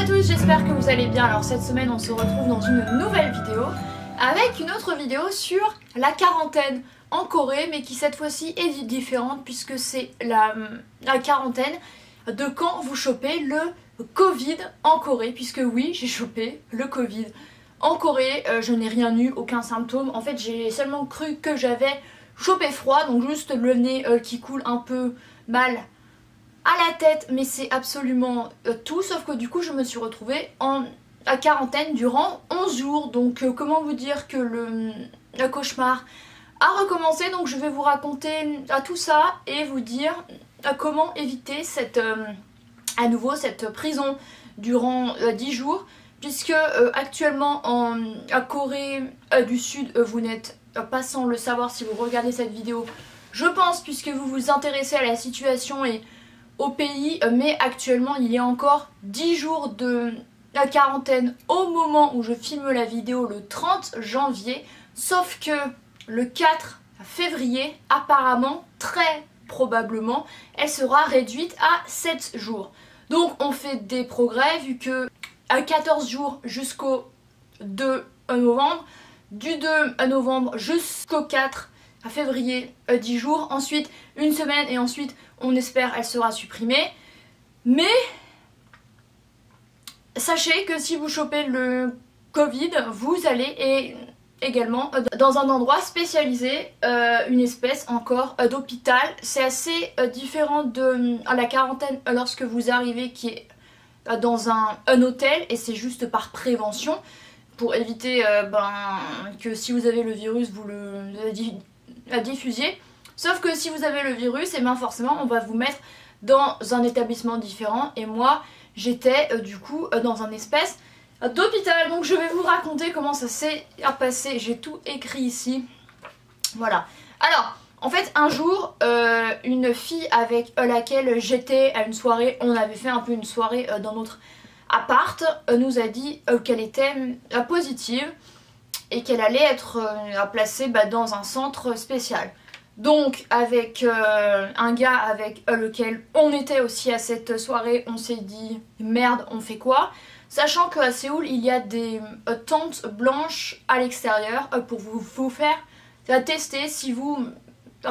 à tous, j'espère que vous allez bien. Alors cette semaine on se retrouve dans une nouvelle vidéo avec une autre vidéo sur la quarantaine en Corée, mais qui cette fois-ci est différente puisque c'est la quarantaine de quand vous chopez le Covid en Corée, puisque oui, j'ai chopé le Covid en Corée. Je n'ai rien eu, aucun symptôme. En fait, j'ai seulement cru que j'avais chopé froid, donc juste le nez qui coule un peu, mal à la tête, mais c'est absolument tout. Sauf que du coup, je me suis retrouvée en quarantaine durant 11 jours. Donc comment vous dire que le cauchemar a recommencé. Donc je vais vous raconter tout ça et vous dire comment éviter à nouveau cette prison durant 10 jours, puisque actuellement en Corée du Sud, vous n'êtes pas sans le savoir si vous regardez cette vidéo, je pense, puisque vous vous intéressez à la situation et au pays, mais actuellement il y a encore 10 jours de la quarantaine au moment où je filme la vidéo, le 30 janvier, sauf que le 4 février, apparemment, très probablement, elle sera réduite à 7 jours. Donc on fait des progrès vu que à 14 jours jusqu'au 2 novembre, du 2 novembre jusqu'au 4 février, 10 jours, ensuite une semaine et ensuite on espère elle sera supprimée. Mais sachez que si vous chopez le Covid, vous allez également dans un endroit spécialisé, une espèce encore d'hôpital. C'est assez différent de la quarantaine lorsque vous arrivez qui est dans un hôtel, et c'est juste par prévention pour éviter que si vous avez le virus vous le diffusiez. Sauf que si vous avez le virus, et bien forcément on va vous mettre dans un établissement différent, et moi j'étais du coup dans un espèce d'hôpital. Donc je vais vous raconter comment ça s'est passé, j'ai tout écrit ici. Voilà. Alors en fait un jour une fille avec laquelle j'étais à une soirée, on avait fait un peu une soirée dans notre appart, nous a dit qu'elle était positive et qu'elle allait être placée dans un centre spécial. Donc avec un gars avec lequel on était aussi à cette soirée, on s'est dit merde, on fait quoi? Sachant qu'à Séoul il y a des tentes blanches à l'extérieur pour vous faire tester si vous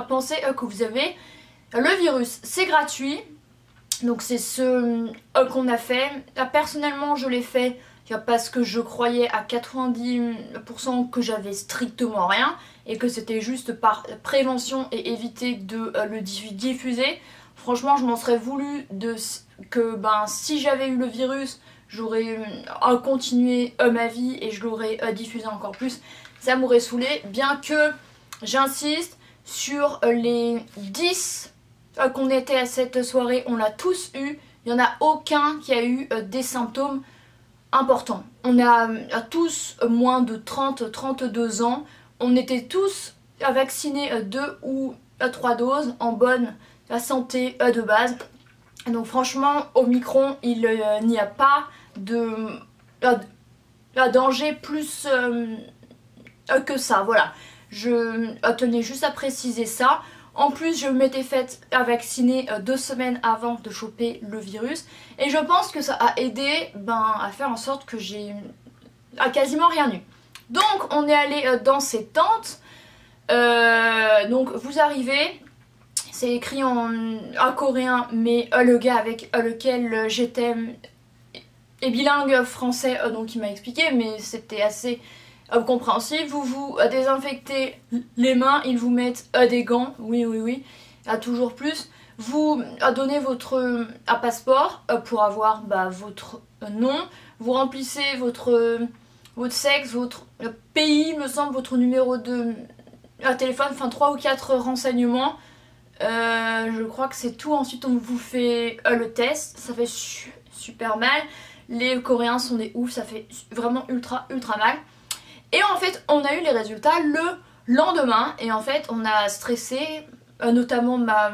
pensez que vous avez le virus. C'est gratuit, donc c'est ce qu'on a fait. Personnellement je l'ai fait parce que je croyais à 90% que j'avais strictement rien et que c'était juste par prévention et éviter de le diffuser. Franchement je m'en serais voulu que si j'avais eu le virus, j'aurais continué ma vie et je l'aurais diffusé encore plus. Ça m'aurait saoulé, bien que j'insiste sur les 10 qu'on était à cette soirée, on l'a tous eu. Il n'y en a aucun qui a eu des symptômes importants. On a tous moins de 30-32 ans. On était tous vaccinés 2 ou 3 doses en bonne santé de base. Donc franchement, Omicron, il n'y a pas de danger plus que ça. Voilà, je tenais juste à préciser ça. En plus, je m'étais faite vacciner 2 semaines avant de choper le virus. Et je pense que ça a aidé à faire en sorte que j'ai quasiment rien eu. Donc, on est allé dans ces tentes. Donc, vous arrivez. C'est écrit en coréen, mais le gars avec lequel j'étais est bilingue français, donc il m'a expliqué, mais c'était assez compréhensible. Vous vous désinfectez les mains, ils vous mettent des gants, oui, à toujours plus. Vous donnez votre passeport pour avoir votre nom. Vous remplissez votre sexe, votre pays, me semble, votre numéro de téléphone, enfin 3 ou 4 renseignements. Je crois que c'est tout. Ensuite on vous fait le test, ça fait super mal. Les Coréens sont des oufs, ça fait vraiment ultra mal. Et en fait on a eu les résultats le lendemain et en fait on a stressé, notamment ma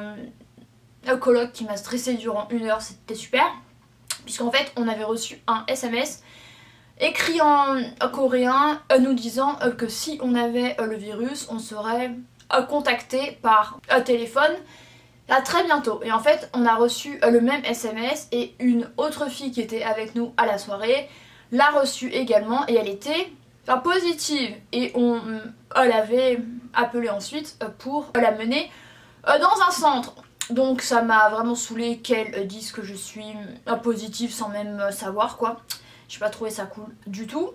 coloc qui m'a stressé durant 1 heure, c'était super. Puisqu'en fait on avait reçu un SMS écrit en coréen nous disant que si on avait le virus on serait contacté par téléphone à très bientôt. Et en fait on a reçu le même SMS et une autre fille qui était avec nous à la soirée l'a reçue également et elle était positive et elle avait appelé ensuite pour la mener dans un centre. Donc ça m'a vraiment saoulée qu'elle dise que je suis positive sans même savoir quoi. J'ai pas trouvé ça cool du tout.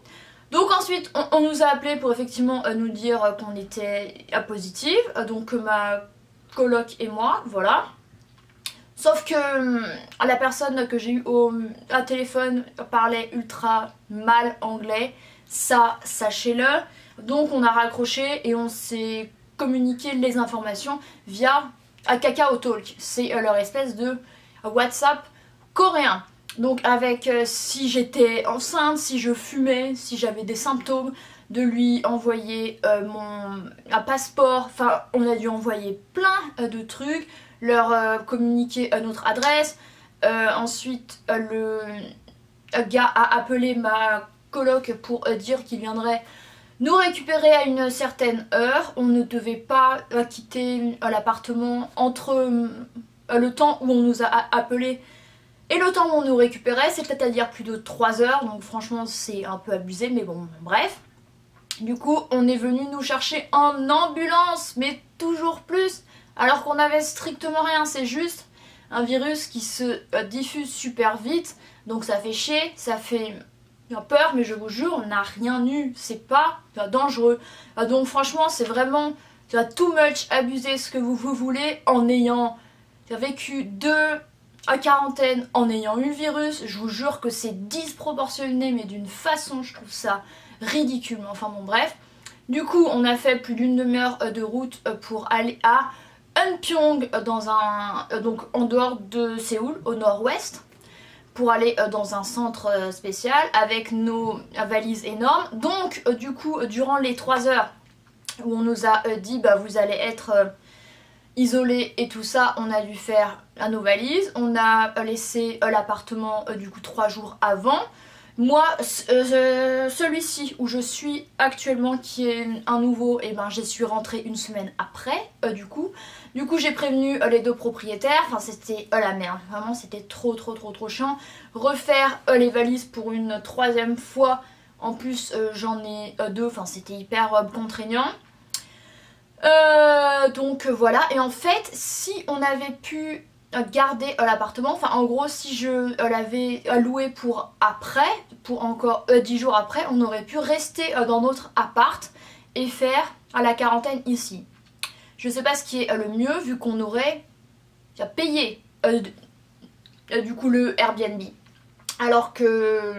Donc ensuite on nous a appelé pour effectivement nous dire qu'on était positive. Donc ma coloc et moi, voilà. Sauf que la personne que j'ai eue au téléphone parlait ultra mal anglais. Ça, sachez-le. Donc on a raccroché et on s'est communiqué les informations via Kakao Talk. C'est leur espèce de WhatsApp coréen. Donc avec si j'étais enceinte, si je fumais, si j'avais des symptômes, de lui envoyer un passeport. Enfin, on a dû envoyer plein de trucs, leur communiquer notre adresse. Ensuite, le gars a appelé ma coloc pour dire qu'il viendrait nous récupérer à une certaine heure. On ne devait pas quitter l'appartement entre le temps où on nous a appelé et le temps où on nous récupérait, c'est-à-dire plus de 3 heures. Donc franchement c'est un peu abusé, mais bon bref. Du coup on est venu nous chercher en ambulance, mais toujours plus, alors qu'on avait strictement rien. C'est juste un virus qui se diffuse super vite, donc ça fait chier, ça fait peur, mais je vous jure on n'a rien eu, c'est pas dangereux. Donc franchement c'est vraiment too much, abuser ce que vous voulez en ayant vécu 2 quarantaine, en ayant eu le virus. Je vous jure que c'est disproportionné, mais d'une façon je trouve ça ridicule. Enfin bon bref. Du coup on a fait plus d'une demi-heure de route pour aller à Unpyong, donc en dehors de Séoul, au nord-ouest, pour aller dans un centre spécial avec nos valises énormes. Donc du coup durant les 3 heures où on nous a dit vous allez être isolés et tout ça, on a dû faire à nos valises. On a laissé l'appartement du coup 3 jours avant. Moi celui-ci où je suis actuellement, qui est un nouveau, et j'y suis rentrée une semaine après du coup j'ai prévenu les 2 propriétaires. Enfin c'était la merde, vraiment c'était trop chiant. Refaire les valises pour une 3e fois, en plus j'en ai 2, enfin c'était hyper contraignant. Donc voilà, et en fait si on avait pu garder l'appartement, enfin en gros si je l'avais loué pour après, pour encore 10 jours après, on aurait pu rester dans notre appart et faire la quarantaine ici. Je sais pas ce qui est le mieux, vu qu'on aurait payé du coup le Airbnb, alors que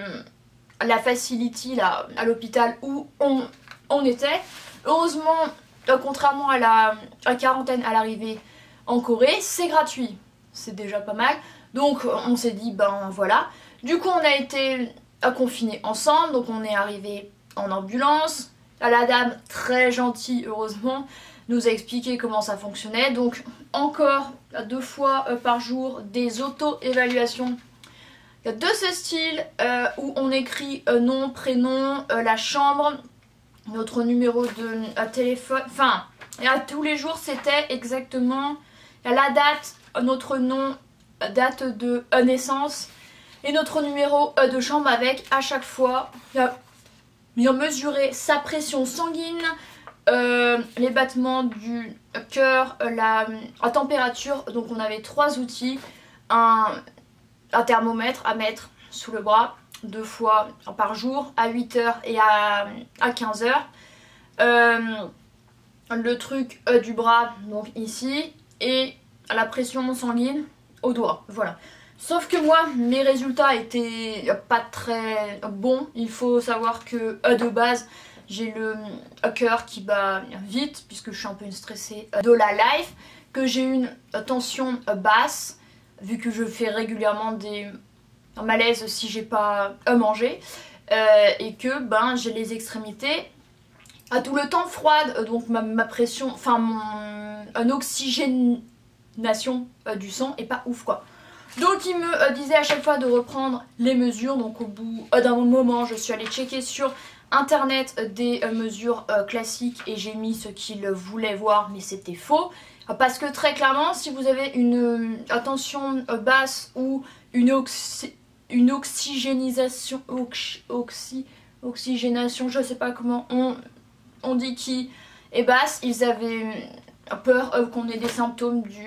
la facility là à l'hôpital où on était, heureusement contrairement à la quarantaine à l'arrivée en Corée, c'est gratuit, c'est déjà pas mal. Donc on s'est dit voilà. Du coup on a été confinés ensemble, donc on est arrivé en ambulance. La dame, très gentille heureusement, nous a expliqué comment ça fonctionnait. Donc encore 2 fois par jour des auto-évaluations de ce style où on écrit nom, prénom, la chambre, notre numéro de téléphone, enfin tous les jours c'était exactement la date, notre nom, date de naissance et notre numéro de chambre, avec à chaque fois bien mesurer sa pression sanguine, les battements du cœur, la température. Donc on avait 3 outils, un thermomètre à mettre sous le bras 2 fois par jour, à 8h et à 15h. Le truc du bras, donc ici, et la pression sanguine au doigt, voilà. Sauf que moi, mes résultats étaient pas très bons. Il faut savoir que de base, j'ai le cœur qui bat vite, puisque je suis un peu une stressée de la life, que j'ai une tension basse, vu que je fais régulièrement des malaises si j'ai pas mangé, et que j'ai les extrémités à tout le temps froide, donc ma pression, enfin mon oxygénation du sang est pas ouf quoi. Donc il me disait à chaque fois de reprendre les mesures. Donc au bout d'un moment je suis allée checker sur internet des mesures classiques et j'ai mis ce qu'il voulait voir, mais c'était faux. Parce que très clairement, si vous avez une tension basse ou une oxygénisation, oxygénation, je sais pas comment on dit, qui est basse, ils avaient peur qu'on ait des symptômes du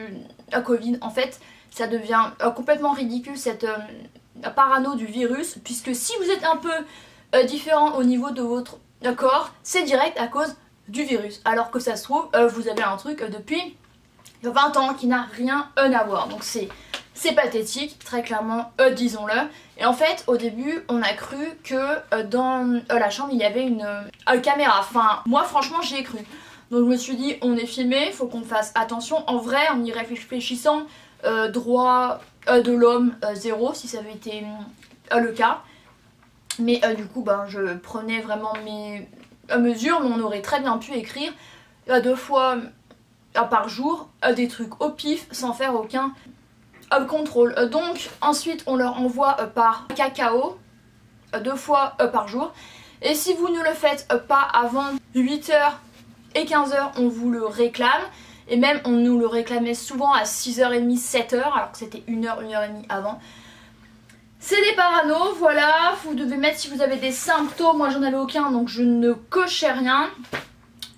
Covid. En fait, ça devient complètement ridicule cette parano du virus, puisque si vous êtes un peu différent au niveau de votre corps, c'est direct à cause du virus, alors que ça se trouve, vous avez un truc depuis 20 ans qui n'a rien à voir. Donc c'est pathétique, très clairement, disons-le. Et en fait, au début, on a cru que dans la chambre, il y avait une caméra. Enfin, moi, franchement, j'y ai cru. Donc je me suis dit, on est filmé, faut qu'on fasse attention. En vrai, en y réfléchissant, droit de l'homme, 0, si ça avait été le cas. Mais du coup, ben, je prenais vraiment mes mesures, mais on aurait très bien pu écrire 2 fois par jour des trucs au pif sans faire aucun contrôle. Donc ensuite on leur envoie par cacao 2 fois par jour, et si vous ne le faites pas avant 8h et 15h, on vous le réclame, et même on nous le réclamait souvent à 6h30, 7h, alors que c'était 1h, 1h30 avant. C'est des paranos, voilà, vous devez mettre si vous avez des symptômes. Moi j'en avais aucun, donc je ne cochais rien.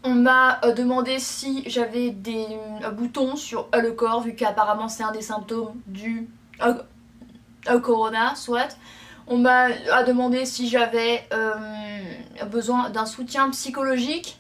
On m'a demandé si j'avais des boutons sur le corps, vu qu'apparemment c'est un des symptômes du corona, soit. On m'a demandé si j'avais besoin d'un soutien psychologique.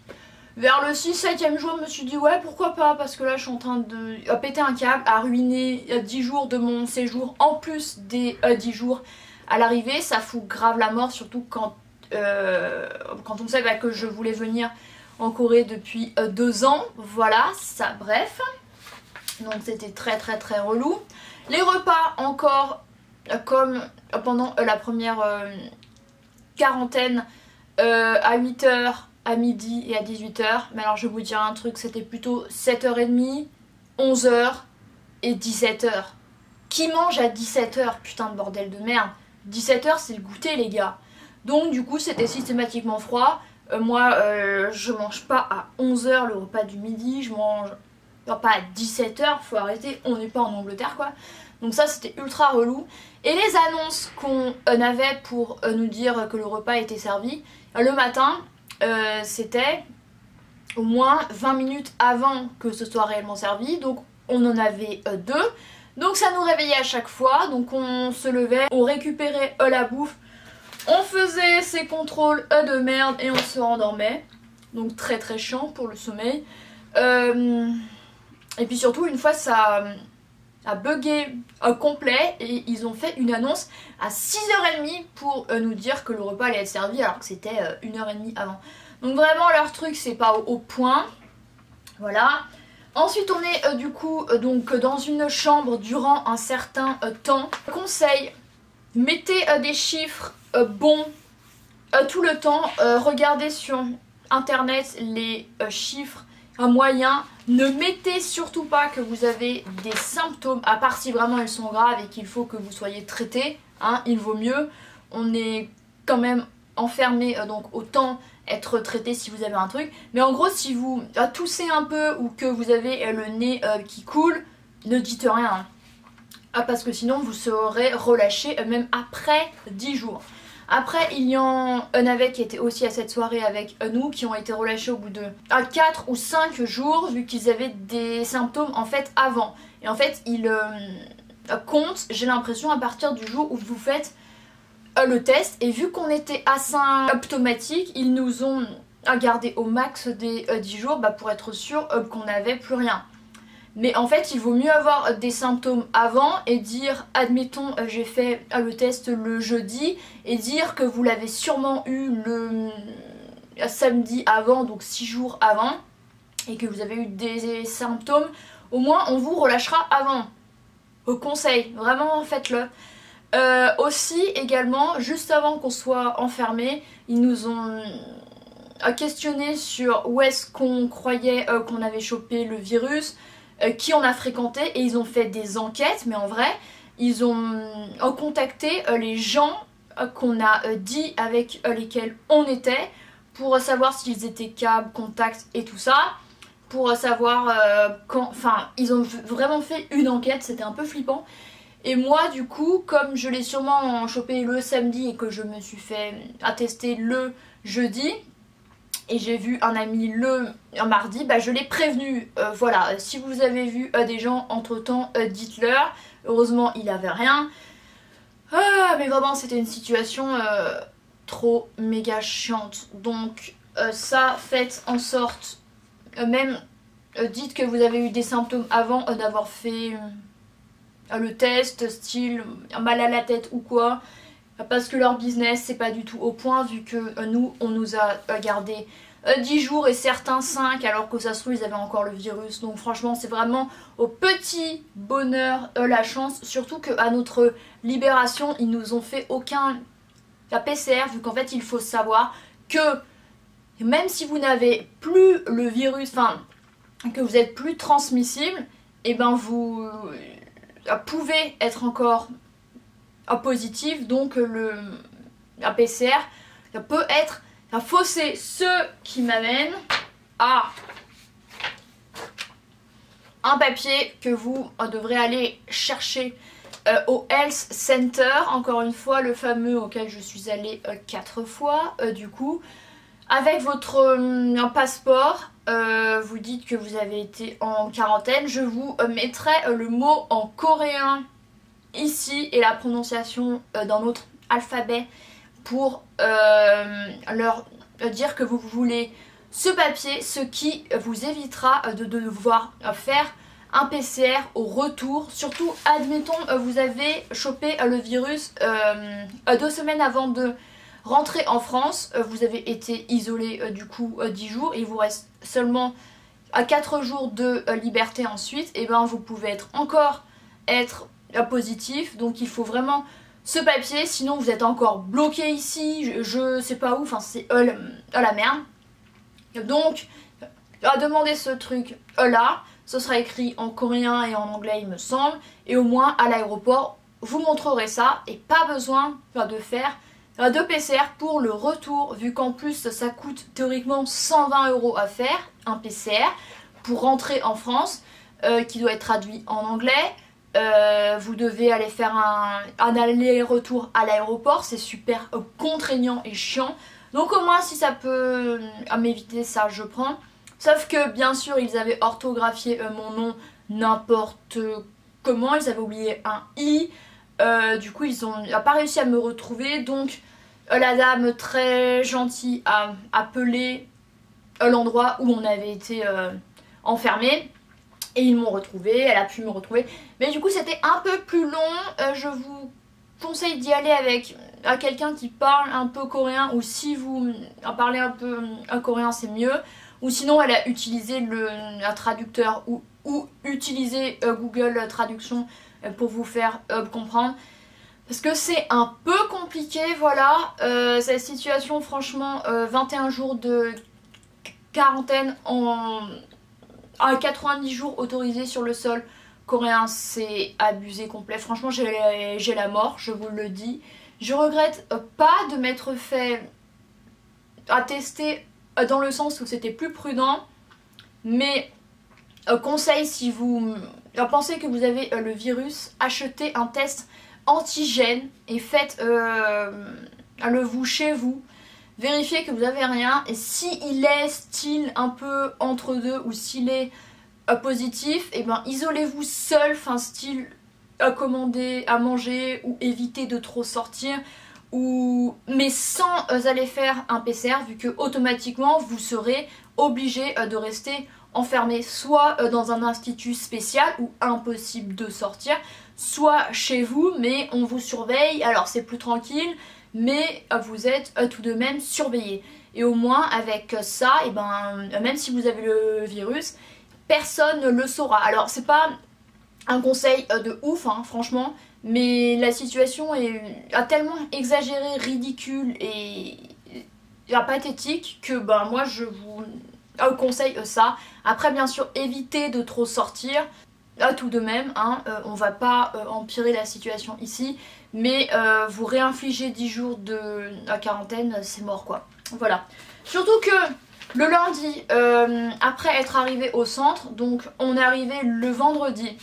Vers le 6-7e jour, je me suis dit ouais, pourquoi pas, parce que là je suis en train de péter un câble, à ruiner 10 jours de mon séjour, en plus des 10 jours à l'arrivée. Ça fout grave la mort, surtout quand on sait que je voulais venir en Corée depuis 2 ans, voilà, ça, bref. Donc c'était très relou. Les repas encore, comme pendant la première quarantaine, à 8h, à midi et à 18h. Mais alors je vais vous dire un truc, c'était plutôt 7h30, 11h et 17h. Qui mange à 17h? Putain de bordel de merde. 17h c'est le goûter les gars. Donc du coup c'était systématiquement froid. Moi je mange pas à 11h le repas du midi, je mange pas à 17h, faut arrêter, on n'est pas en Angleterre quoi. Donc ça c'était ultra relou. Et les annonces qu'on avait pour nous dire que le repas était servi, le matin c'était au moins 20 minutes avant que ce soit réellement servi, donc on en avait 2. Donc ça nous réveillait à chaque fois, donc on se levait, on récupérait la bouffe, on faisait ces contrôles de merde et on se rendormait. Donc très chiant pour le sommeil. Et puis surtout une fois ça a bugué complet et ils ont fait une annonce à 6h30 pour nous dire que le repas allait être servi alors que c'était 1h30 avant. Donc vraiment leur truc c'est pas au point. Voilà. Ensuite on est du coup donc dans une chambre durant un certain temps. Conseil, mettez des chiffres bons tout le temps. Regardez sur internet les chiffres moyens. Ne mettez surtout pas que vous avez des symptômes, à part si vraiment ils sont graves et qu'il faut que vous soyez traité, hein, il vaut mieux. On est quand même enfermé, donc autant être traité si vous avez un truc. Mais en gros, si vous toussez un peu ou que vous avez le nez qui coule, ne dites rien. Hein. Parce que sinon vous serez relâché même après 10 jours. Après, il y en avait qui étaient aussi à cette soirée avec nous, qui ont été relâchés au bout de 4 ou 5 jours, vu qu'ils avaient des symptômes en fait avant. Et en fait, ils comptent, j'ai l'impression, à partir du jour où vous faites le test. Et vu qu'on était asymptomatique, ils nous ont gardé au max des 10 jours pour être sûr qu'on n'avait plus rien. Mais en fait il vaut mieux avoir des symptômes avant et dire, admettons j'ai fait le test le jeudi, et dire que vous l'avez sûrement eu le samedi avant, donc 6 jours avant, et que vous avez eu des symptômes, au moins on vous relâchera avant. Au conseil, vraiment faites-le. Aussi également, juste avant qu'on soit enfermé, ils nous ont questionné sur où est-ce qu'on croyait qu'on avait chopé le virus, qui on a fréquenté, et ils ont fait des enquêtes, mais en vrai ils ont contacté les gens qu'on a dit avec lesquels on était pour savoir s'ils étaient câbles, contacts et tout ça, pour savoir quand... Enfin, ils ont vraiment fait une enquête, c'était un peu flippant. Et moi du coup, comme je l'ai sûrement chopé le samedi et que je me suis fait attester le jeudi, et j'ai vu un ami un mardi, bah je l'ai prévenu. Voilà, si vous avez vu des gens entre temps, dites-leur. Heureusement il avait rien. Mais vraiment c'était une situation trop méga chiante. Donc ça, faites en sorte, même dites que vous avez eu des symptômes avant d'avoir fait le test, style mal à la tête ou quoi. Parce que leur business c'est pas du tout au point, vu que nous on nous a gardé 10 jours et certains 5, alors que ça se trouve ils avaient encore le virus. Donc franchement c'est vraiment au petit bonheur la chance. Surtout qu'à notre libération ils nous ont fait aucun PCR, vu qu'en fait il faut savoir que même si vous n'avez plus le virus, enfin que vous êtes plus transmissible, et ben vous pouvez être encore positif. Donc la PCR ça peut être faussé, ce qui m'amène à un papier que vous devrez aller chercher au Health Center, encore une fois le fameux auquel je suis allée 4 fois du coup, avec votre passeport. Vous dites que vous avez été en quarantaine. Je vous mettrai le mot en coréen ici et la prononciation dans notre alphabet pour leur dire que vous voulez ce papier, ce qui vous évitera de devoir faire un PCR au retour. Surtout, admettons vous avez chopé le virus 2 semaines avant de rentrer en France, vous avez été isolé du coup 10 jours, il vous reste seulement 4 jours de liberté ensuite, et ben vous pouvez être positif. Donc il faut vraiment ce papier, sinon vous êtes encore bloqué ici, je sais pas où, enfin c'est la merde. Donc à demander ce truc là, ce sera écrit en coréen et en anglais il me semble, et au moins à l'aéroport vous montrerez ça, et pas besoin de faire de PCR pour le retour, vu qu'en plus ça coûte théoriquement 120 € à faire un PCR pour rentrer en France, qui doit être traduit en anglais. Vous devez aller faire un aller-retour à l'aéroport, c'est super contraignant et chiant. Donc au moins si ça peut m'éviter ça, je prends. Sauf que bien sûr ils avaient orthographié mon nom n'importe comment, ils avaient oublié un i. Du coup ils ont pas réussi à me retrouver. Donc la dame très gentille a appelé l'endroit où on avait été enfermé. Et ils m'ont retrouvé, elle a pu me retrouver. Mais du coup c'était un peu plus long. Je vous conseille d'y aller avec quelqu'un qui parle un peu coréen. Ou si vous parlez un peu coréen c'est mieux. Ou sinon elle a utilisé un traducteur. Ou utiliser Google Traduction pour vous faire comprendre. Parce que c'est un peu compliqué, voilà. Cette situation franchement, 21 jours de quarantaine à 90 jours autorisés sur le sol coréen, c'est abusé complet. Franchement j'ai la mort, je vous le dis. Je regrette pas de m'être fait attester dans le sens où c'était plus prudent. Mais conseil, si vous pensez que vous avez le virus, achetez un test antigène et faites-le vous chez vous. Vérifiez que vous n'avez rien, et s'il est style un peu entre deux ou s'il est positif, et ben isolez-vous seul, enfin style commander à manger ou éviter de trop sortir, mais sans aller faire un PCR, vu que automatiquement vous serez obligé de rester enfermé soit dans un institut spécial où impossible de sortir, soit chez vous mais on vous surveille. Alors c'est plus tranquille, mais vous êtes tout de même surveillé. Et au moins avec ça, et ben, même si vous avez le virus, personne ne le saura. Alors c'est pas un conseil de ouf hein, franchement, mais la situation a tellement exagéré, ridicule et pathétique que ben, moi je vous conseille ça. Après bien sûr évitez de trop sortir. Tout de même, hein, on va pas empirer la situation ici, mais vous réinfligez 10 jours de quarantaine, c'est mort quoi. Voilà. Surtout que Le lundi, après être arrivé au centre, donc on est arrivé le vendredi.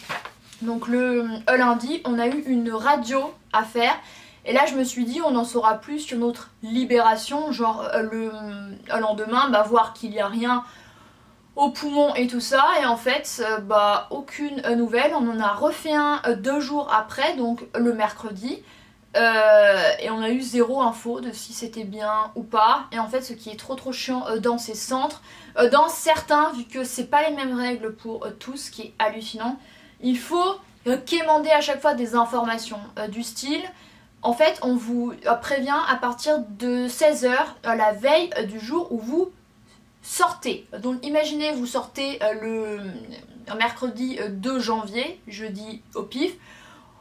Donc le lundi, on a eu une radio à faire. Et là, je me suis dit, on en saura plus sur notre libération. Genre le lendemain, bah, voir qu'il n'y a rien au poumon et tout ça. Et en fait, bah, aucune nouvelle. On en a refait un 2 jours après, donc le mercredi. Et on a eu zéro info de si c'était bien ou pas. Et en fait, ce qui est trop chiant dans ces centres, dans certains, vu que c'est pas les mêmes règles pour tous, ce qui est hallucinant, il faut quémander à chaque fois des informations du style. En fait, on vous prévient à partir de 16 h la veille du jour où vous sortez. Donc imaginez, vous sortez le mercredi 2 janvier, jeudi au pif.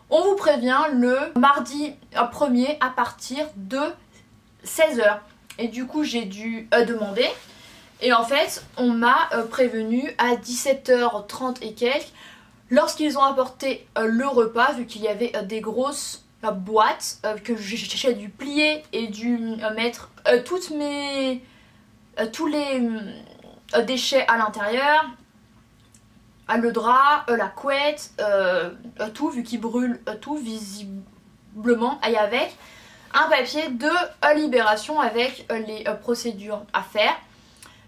On vous prévient le mardi 1er à partir de 16 h. Et du coup, j'ai dû demander. Et en fait, on m'a prévenu à 17h30 et quelques, lorsqu'ils ont apporté le repas, vu qu'il y avait des grosses boîtes que j'ai dû plier et dû mettre tous les déchets à l'intérieur. Le drap, la couette, tout, vu qu'il brûle tout visiblement, et avec un papier de libération avec les procédures à faire.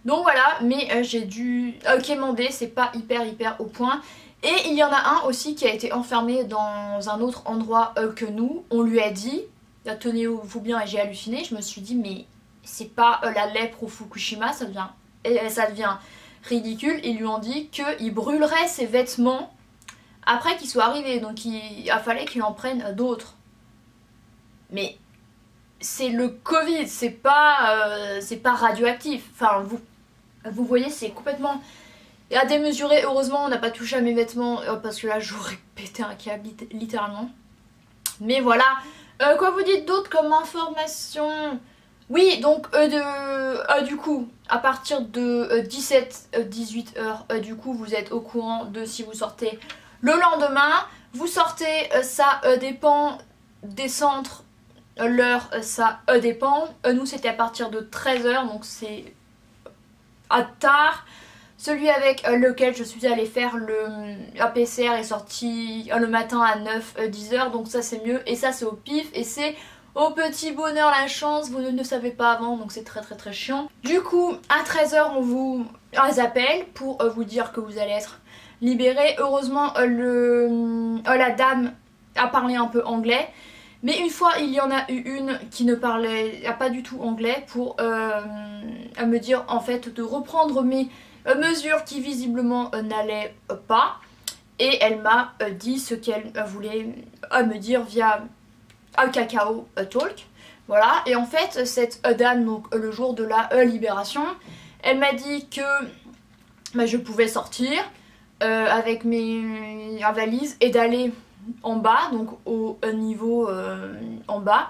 Donc voilà, mais j'ai dû quémander, c'est pas hyper au point. Et il y en a un aussi qui a été enfermé dans un autre endroit que nous. On lui a dit, tenez-vous bien, et j'ai halluciné, je me suis dit mais c'est pas la lèpre au Fukushima, ça devient ridicule. Ils lui ont dit qu'il brûlerait ses vêtements après qu'il soit arrivé, donc il fallait qu'il en prenne d'autres. Mais c'est le Covid, c'est pas radioactif. Enfin, vous voyez, c'est complètement à démesurer. Heureusement, on n'a pas touché à mes vêtements parce que là, j'aurais pété un câble littéralement. Mais voilà. Quoi vous dites d'autre comme information? Oui, donc du coup, à partir de 17-18 h, du coup, vous êtes au courant de si vous sortez le lendemain. Vous sortez, ça dépend des centres, l'heure, ça dépend. Nous, c'était à partir de 13 h, donc c'est à tard. Celui avec lequel je suis allée faire le PCR est sorti le matin à 9-10 h, donc ça c'est mieux. Et ça c'est au pif, et c'est au petit bonheur la chance, vous ne savez pas avant, donc c'est très chiant. Du coup, à 13 h, on vous appelle pour vous dire que vous allez être libéré. Heureusement, la dame a parlé un peu anglais. Mais une fois, il y en a eu une qui ne parlait pas du tout anglais pour me dire en fait de reprendre mes mesures qui visiblement n'allaient pas. Et elle m'a dit ce qu'elle voulait me dire via Kakao Talk. Voilà, et en fait, cette dame, donc le jour de la libération, elle m'a dit que je pouvais sortir avec mes valises et d'aller en bas, donc au niveau en bas.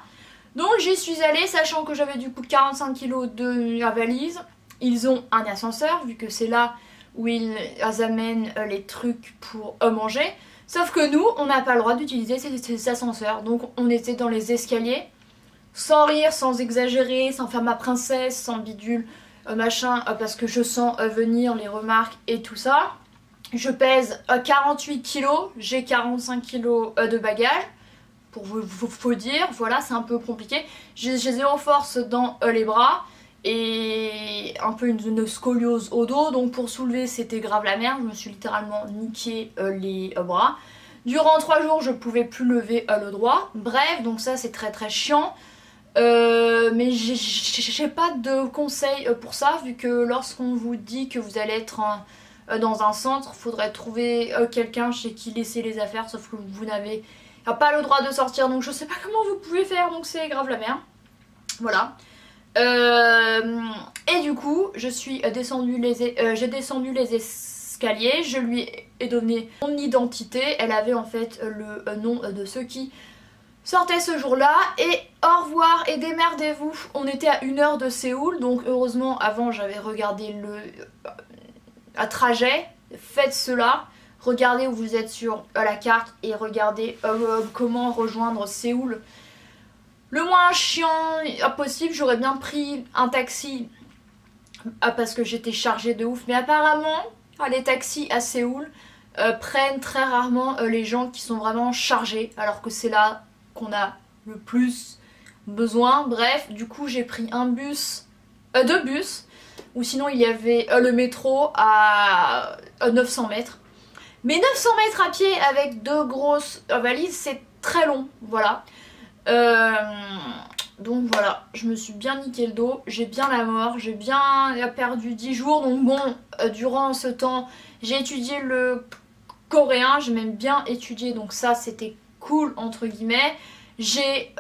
Donc j'y suis allée, sachant que j'avais du coup 45 kg de valise. Ils ont un ascenseur, vu que c'est là où ils amènent les trucs pour manger. Sauf que nous, on n'a pas le droit d'utiliser ces ascenseurs. Donc on était dans les escaliers, sans rire, sans exagérer, sans faire ma princesse, sans bidule, machin, parce que je sens venir les remarques et tout ça. Je pèse 48 kg, j'ai 45 kg de bagages, pour vous dire, voilà, c'est un peu compliqué. J'ai zéro force dans les bras et un peu une scoliose au dos, donc pour soulever c'était grave la merde, je me suis littéralement niqué les bras. Durant 3 jours je pouvais plus lever le droit, bref, donc ça c'est très chiant. Mais j'ai pas de conseils pour ça, vu que lorsqu'on vous dit que vous allez être dans un centre, faudrait trouver quelqu'un chez qui laisser les affaires, sauf que vous n'avez pas le droit de sortir, donc je sais pas comment vous pouvez faire, donc c'est grave la merde. Voilà. Et du coup, j'ai descendu les escaliers, je lui ai donné mon identité, elle avait en fait le nom de ceux qui sortaient ce jour-là, et au revoir et démerdez-vous. On était à 1 heure de Séoul, donc heureusement avant j'avais regardé le trajet. Faites cela, regardez où vous êtes sur la carte et regardez comment rejoindre Séoul le moins chiant possible. J'aurais bien pris un taxi parce que j'étais chargée de ouf. Mais apparemment, les taxis à Séoul prennent très rarement les gens qui sont vraiment chargés, alors que c'est là qu'on a le plus besoin. Bref, du coup j'ai pris deux bus, ou sinon il y avait le métro à 900 mètres. Mais 900 mètres à pied avec deux grosses valises, c'est très long, voilà. Donc voilà, je me suis bien niqué le dos, j'ai bien la mort, j'ai bien perdu 10 jours. Donc bon, durant ce temps, j'ai étudié le coréen, j'ai même bien étudié, donc ça c'était cool entre guillemets. J'ai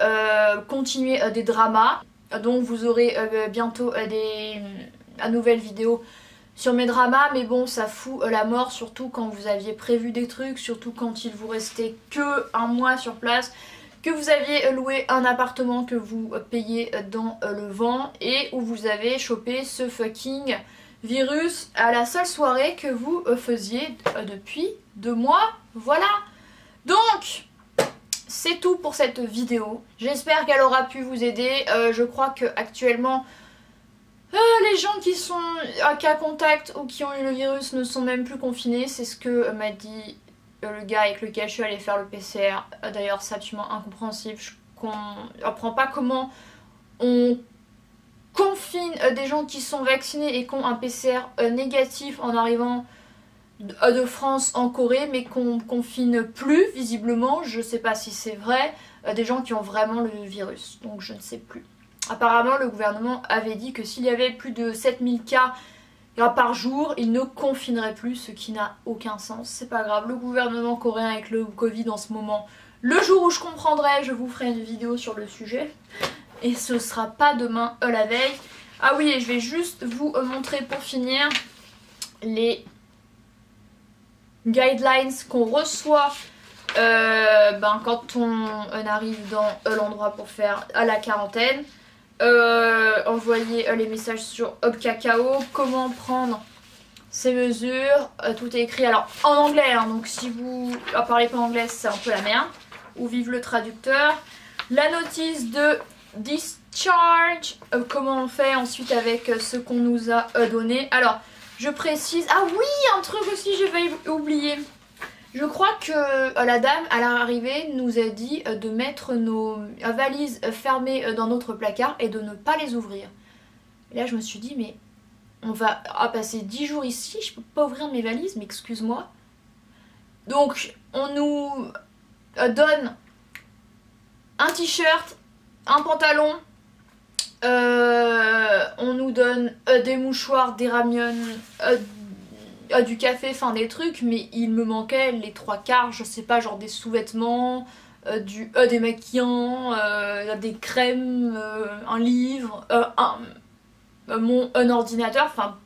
continué des dramas, donc vous aurez bientôt des nouvelles vidéos sur mes dramas, mais bon ça fout la mort, surtout quand vous aviez prévu des trucs, surtout quand il vous restait que un mois sur place, que vous aviez loué un appartement que vous payez dans le vent et où vous avez chopé ce fucking virus à la seule soirée que vous faisiez depuis 2 mois, voilà. Donc c'est tout pour cette vidéo, j'espère qu'elle aura pu vous aider. Je crois que actuellement les gens qui sont à cas contact ou qui ont eu le virus ne sont même plus confinés, c'est ce que m'a dit le gars avec lequel je suis allée faire le PCR. D'ailleurs c'est absolument incompréhensible, je comprends pas comment on confine des gens qui sont vaccinés et qui ont un PCR négatif en arrivant de France en Corée, mais qu'on confine plus visiblement. Je sais pas si c'est vrai, des gens qui ont vraiment le virus, donc je ne sais plus. Apparemment le gouvernement avait dit que s'il y avait plus de 7000 cas par jour, il ne confinerait plus, ce qui n'a aucun sens. C'est pas grave, le gouvernement coréen avec le Covid en ce moment, le jour où je comprendrai, je vous ferai une vidéo sur le sujet. Et ce sera pas demain la veille. Ah oui, et je vais juste vous montrer pour finir les guidelines qu'on reçoit quand on arrive dans l'endroit pour faire la quarantaine. Envoyer les messages sur Hubkakao, comment prendre ces mesures, tout est écrit alors en anglais, hein, donc si vous parlez pas anglais c'est un peu la merde, ou vive le traducteur. La notice de discharge, comment on fait ensuite avec ce qu'on nous a donné. Alors je précise, ah oui, un truc aussi j'ai failli oublier. Je crois que la dame à l'arrivée nous a dit de mettre nos valises fermées dans notre placard et de ne pas les ouvrir. Et là je me suis dit mais on va passer 10 jours ici, je peux pas ouvrir mes valises, mais excuse-moi. Donc on nous donne un t-shirt, un pantalon, on nous donne des mouchoirs, des ramyeon, du café, enfin des trucs, mais il me manquait les 3/4, je sais pas, genre des sous-vêtements, des démaquillants, des crèmes, un livre, un ordinateur, enfin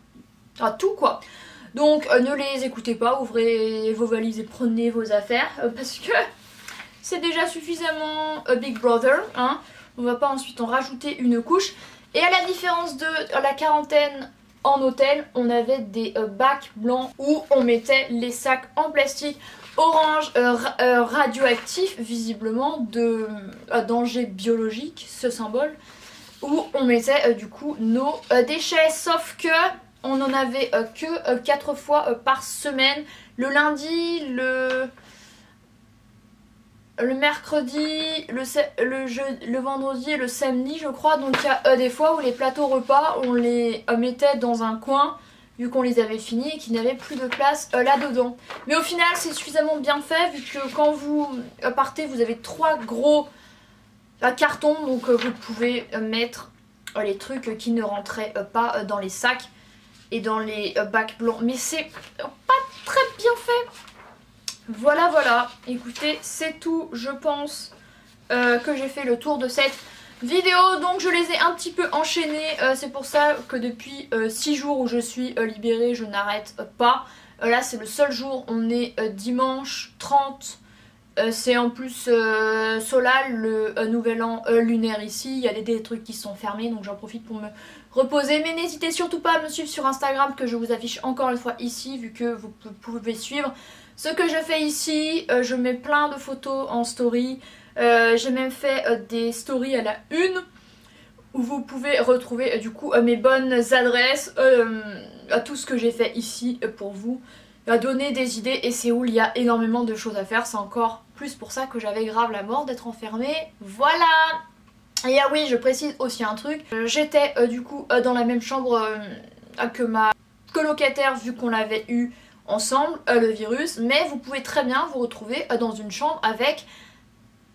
tout quoi. Donc ne les écoutez pas, ouvrez vos valises et prenez vos affaires, parce que c'est déjà suffisamment Big Brother, hein. On va pas ensuite en rajouter une couche. Et à la différence de la quarantaine en hôtel, on avait des bacs blancs où on mettait les sacs en plastique orange radioactif, visiblement de danger biologique, ce symbole, où on mettait du coup nos déchets, sauf que on en avait que 4 fois par semaine, le lundi, le mercredi, le vendredi et le samedi je crois. Donc il y a des fois où les plateaux repas on les mettait dans un coin vu qu'on les avait finis et qu'il n'y avait plus de place là-dedans. Mais au final c'est suffisamment bien fait vu que quand vous partez vous avez 3 gros cartons, donc vous pouvez mettre les trucs qui ne rentraient pas dans les sacs et dans les bacs blancs. Mais c'est pas très bien fait. Voilà, voilà, écoutez, c'est tout, je pense que j'ai fait le tour de cette vidéo. Donc je les ai un petit peu enchaînées, c'est pour ça que depuis 6 jours où je suis libérée, je n'arrête pas. Là c'est le seul jour, on est dimanche 30, c'est en plus Solal, le nouvel an lunaire ici. Il y a des trucs qui sont fermés, donc j'en profite pour me reposer. Mais n'hésitez surtout pas à me suivre sur Instagram, que je vous affiche encore une fois ici, vu que vous pouvez suivre ce que je fais ici. Je mets plein de photos en story. J'ai même fait des stories à la une où vous pouvez retrouver du coup mes bonnes adresses, à tout ce que j'ai fait ici pour vous, à donner des idées. Et Séoul, il y a énormément de choses à faire, c'est encore plus pour ça que j'avais grave la mort d'être enfermée. Voilà. Et ah oui, je précise aussi un truc, j'étais du coup dans la même chambre que ma colocataire vu qu'on l'avait eu ensemble, le virus, mais vous pouvez très bien vous retrouver dans une chambre avec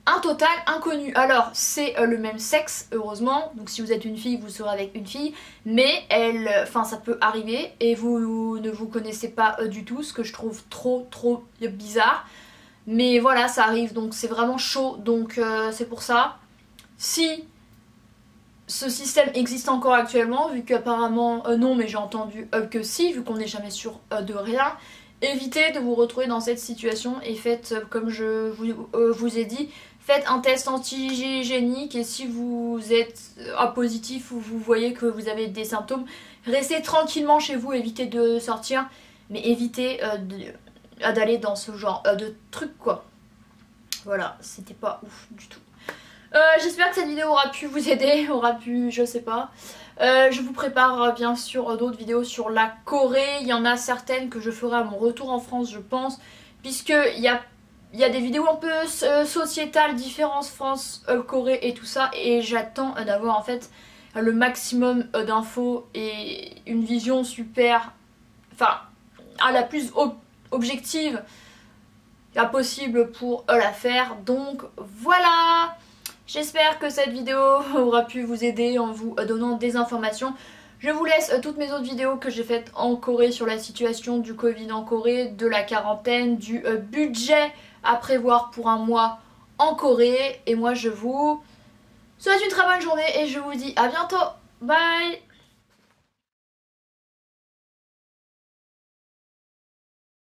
un total inconnu. Alors c'est le même sexe heureusement, donc si vous êtes une fille vous serez avec une fille, mais ça peut arriver et vous ne vous connaissez pas du tout, ce que je trouve trop bizarre. Mais voilà, ça arrive, donc c'est vraiment chaud, donc c'est pour ça. Si ce système existe encore actuellement, vu qu'apparemment non, mais j'ai entendu que si, vu qu'on n'est jamais sûr de rien, évitez de vous retrouver dans cette situation et faites comme je vous ai dit, faites un test antigénique et si vous êtes A positif ou vous voyez que vous avez des symptômes, restez tranquillement chez vous, évitez de sortir, mais évitez d'aller dans ce genre de truc quoi. Voilà, c'était pas ouf du tout. J'espère que cette vidéo aura pu vous aider, aura pu, je sais pas. Je vous prépare bien sûr d'autres vidéos sur la Corée. Il y en a certaines que je ferai à mon retour en France, je pense. Puisqu'il y a des vidéos un peu sociétales, différences France-Corée et tout ça. Et j'attends d'avoir en fait le maximum d'infos et une vision super... Enfin, à la plus objective possible pour la faire. Donc voilà. J'espère que cette vidéo aura pu vous aider en vous donnant des informations. Je vous laisse toutes mes autres vidéos que j'ai faites en Corée sur la situation du Covid en Corée, de la quarantaine, du budget à prévoir pour un mois en Corée. Et moi je vous souhaite une très bonne journée et je vous dis à bientôt. Bye!